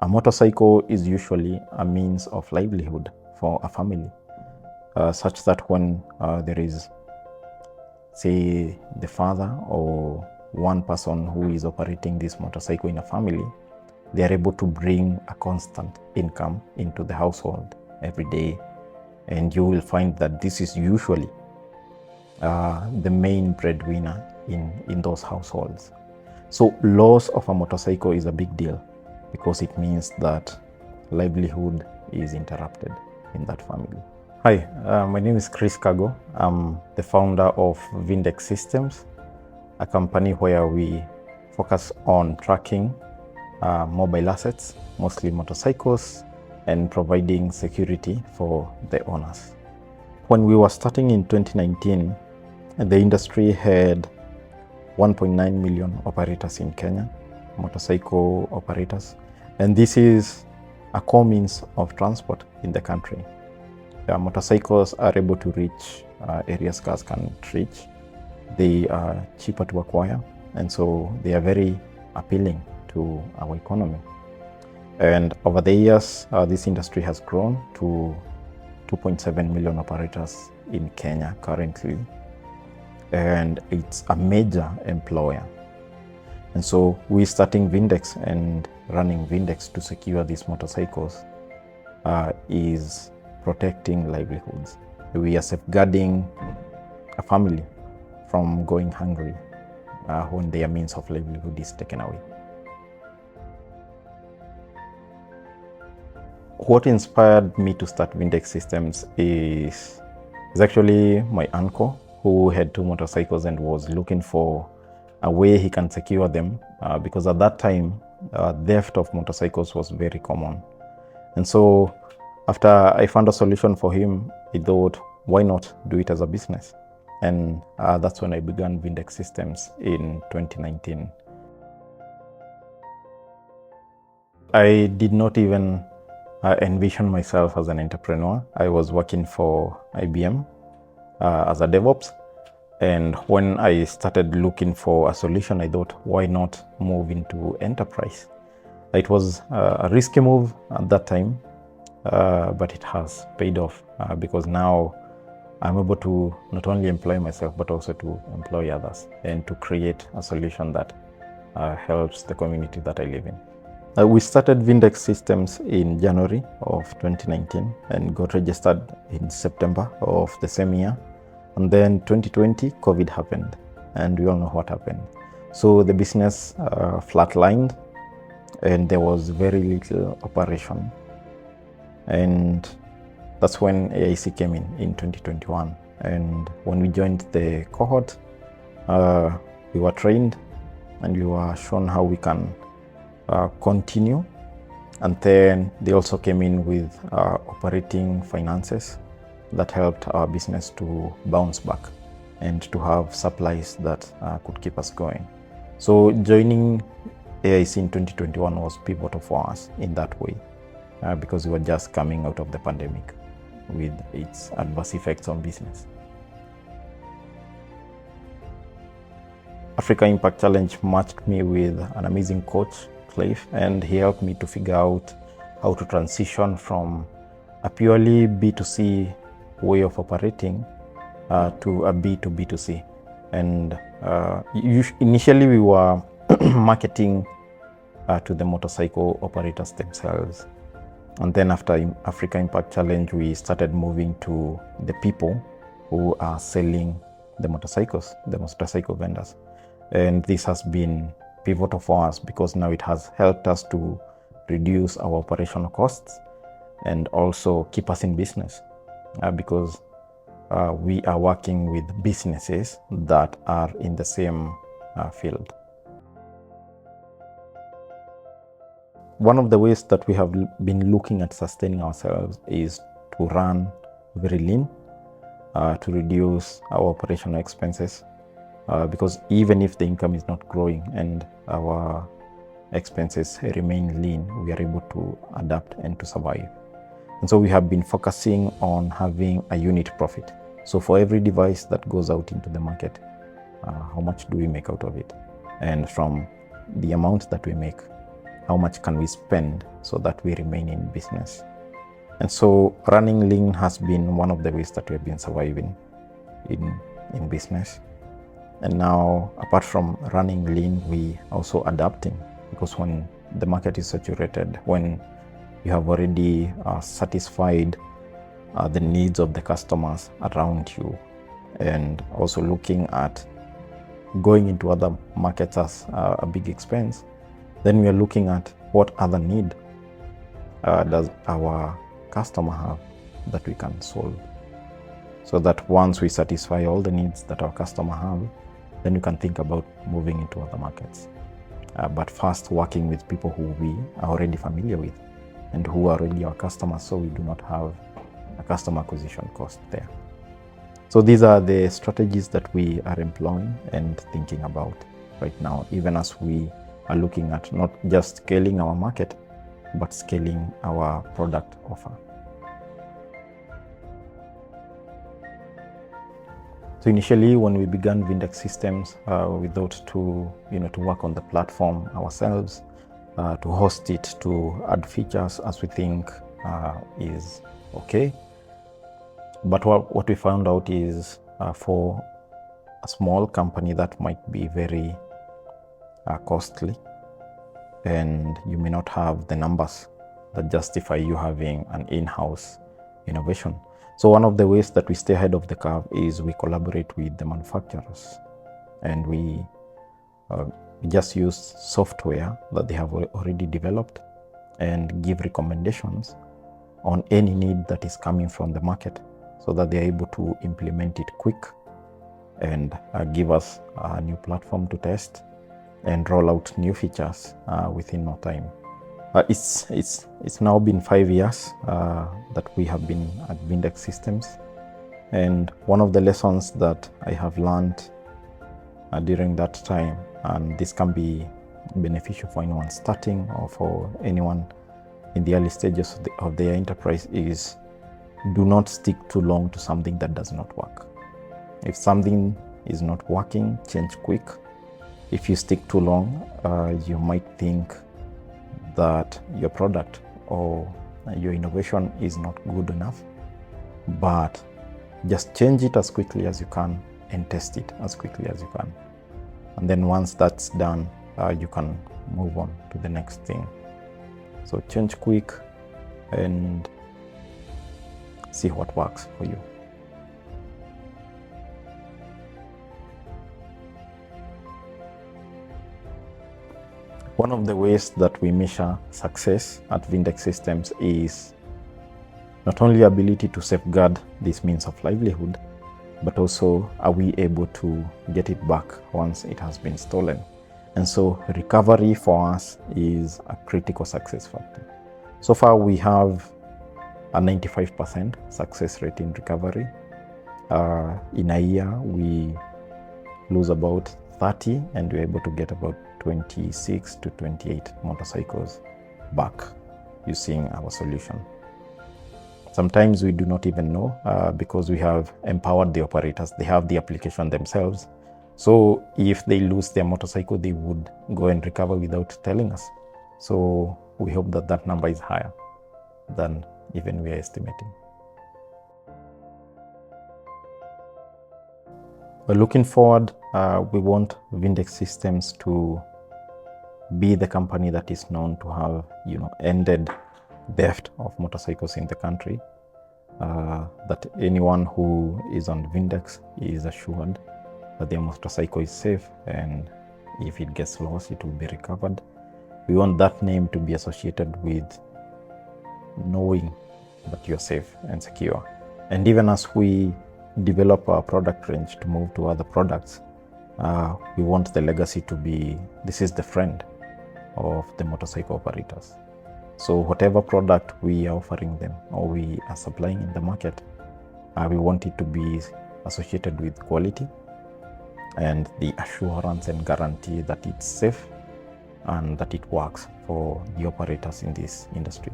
A motorcycle is usually a means of livelihood for a family, such that when there is, say, the father or one person who is operating this motorcycle in a family, they are able to bring a constant income into the household every day. And you will find that this is usually the main breadwinner in those households. So loss of a motorcycle is a big deal because it means that livelihood is interrupted in that family. Hi, my name is Chris Kago. I'm the founder of Vindex Systems, a company where we focus on tracking mobile assets, mostly motorcycles, and providing security for the owners. When we were starting in 2019, the industry had 1.9 million operators in Kenya, motorcycle operators, and this is a core means of transport in the country. Motorcycles are able to reach areas cars can't reach. They are cheaper to acquire, and so they are very appealing to our economy. And over the years, this industry has grown to 2.7 million operators in Kenya currently, and it's a major employer. And so we're starting Vindex and running Vindex to secure these motorcycles is protecting livelihoods. We are safeguarding a family from going hungry when their means of livelihood is taken away. What inspired me to start Vindex Systems is actually my uncle, who had two motorcycles and was looking for a way he can secure them because at that time theft of motorcycles was very common. And so after I found a solution for him, I thought, why not do it as a business? And that's when I began Vindex Systems in 2019. I did not even envision myself as an entrepreneur. I was working for IBM as a DevOps. And when I started looking for a solution, I thought, why not move into enterprise? It was a risky move at that time, but it has paid off because now I'm able to not only employ myself, but also to employ others and to create a solution that helps the community that I live in. We started Vindex Systems in January of 2019 and got registered in September of the same year. And then 2020, COVID happened, and we all know what happened. So the business flatlined, and there was very little operation. And that's when AIC came in 2021. And when we joined the cohort, we were trained and we were shown how we can continue. And then they also came in with operating finances that helped our business to bounce back and to have supplies that could keep us going. So joining AIC in 2021 was pivotal for us in that way because we were just coming out of the pandemic with its adverse effects on business. Africa Impact Challenge matched me with an amazing coach, Cliff, and he helped me to figure out how to transition from a purely B2C way of operating to a B2B2C. And initially we were marketing to the motorcycle operators themselves. And then after Africa Impact Challenge, we started moving to the people who are selling the motorcycles, the motorcycle vendors. And this has been pivotal for us because now it has helped us to reduce our operational costs and also keep us in business because we are working with businesses that are in the same field. One of the ways that we have been looking at sustaining ourselves is to run very lean, to reduce our operational expenses, because even if the income is not growing and our expenses remain lean, we are able to adapt and to survive. And so we have been focusing on having a unit profit. So for every device that goes out into the market, how much do we make out of it? And from the amount that we make, how much can we spend so that we remain in business. And so running lean has been one of the ways that we have been surviving in business. And now, apart from running lean, we also adapting, because when the market is saturated, when you have already satisfied the needs of the customers around you, and also looking at going into other markets as a big expense, then we are looking at what other need does our customer have that we can solve. So that once we satisfy all the needs that our customer have, then you can think about moving into other markets. But first, working with people who we are already familiar with and who are already our customers, so we do not have a customer acquisition cost there. So these are the strategies that we are employing and thinking about right now, even as we are looking at not just scaling our market, but scaling our product offer. So initially, when we began Vindex Systems, we thought to work on the platform ourselves, to host it, to add features as we think is okay. But what we found out is for a small company, that might be very costly, and you may not have the numbers that justify you having an in-house innovation. So one of the ways that we stay ahead of the curve is we collaborate with the manufacturers, and we just use software that they have already developed and give recommendations on any need that is coming from the market, so that they're able to implement it quick and give us a new platform to test and roll out new features within no time. It's now been 5 years that we have been at Vindex Systems, and one of the lessons that I have learned during that time, and this can be beneficial for anyone starting or for anyone in the early stages of their enterprise, is do not stick too long to something that does not work. If something is not working, change quick. If you stick too long, you might think that your product or your innovation is not good enough, but just change it as quickly as you can and test it as quickly as you can. And then once that's done, you can move on to the next thing. So change quick and see what works for you. One of the ways that we measure success at Vindex Systems is not only ability to safeguard this means of livelihood, but also are we able to get it back once it has been stolen. And so recovery for us is a critical success factor. So far we have a 95% success rate in recovery. In a year we lose about 30 and we're able to get about 26 to 28 motorcycles back using our solution. Sometimes we do not even know because we have empowered the operators. They have the application themselves. So if they lose their motorcycle, they would go and recover without telling us. So we hope that that number is higher than even we are estimating. But looking forward, we want Vindex Systems to be the company that is known to have, ended theft of motorcycles in the country. That anyone who is on Vindex is assured that their motorcycle is safe, and if it gets lost, it will be recovered. We want that name to be associated with knowing that you're safe and secure. And even as we develop our product range to move to other products, we want the legacy to be, this is the friend of the motorcycle operators. So whatever product we are offering them or we are supplying in the market, we want it to be associated with quality and the assurance and guarantee that it's safe and that it works for the operators in this industry.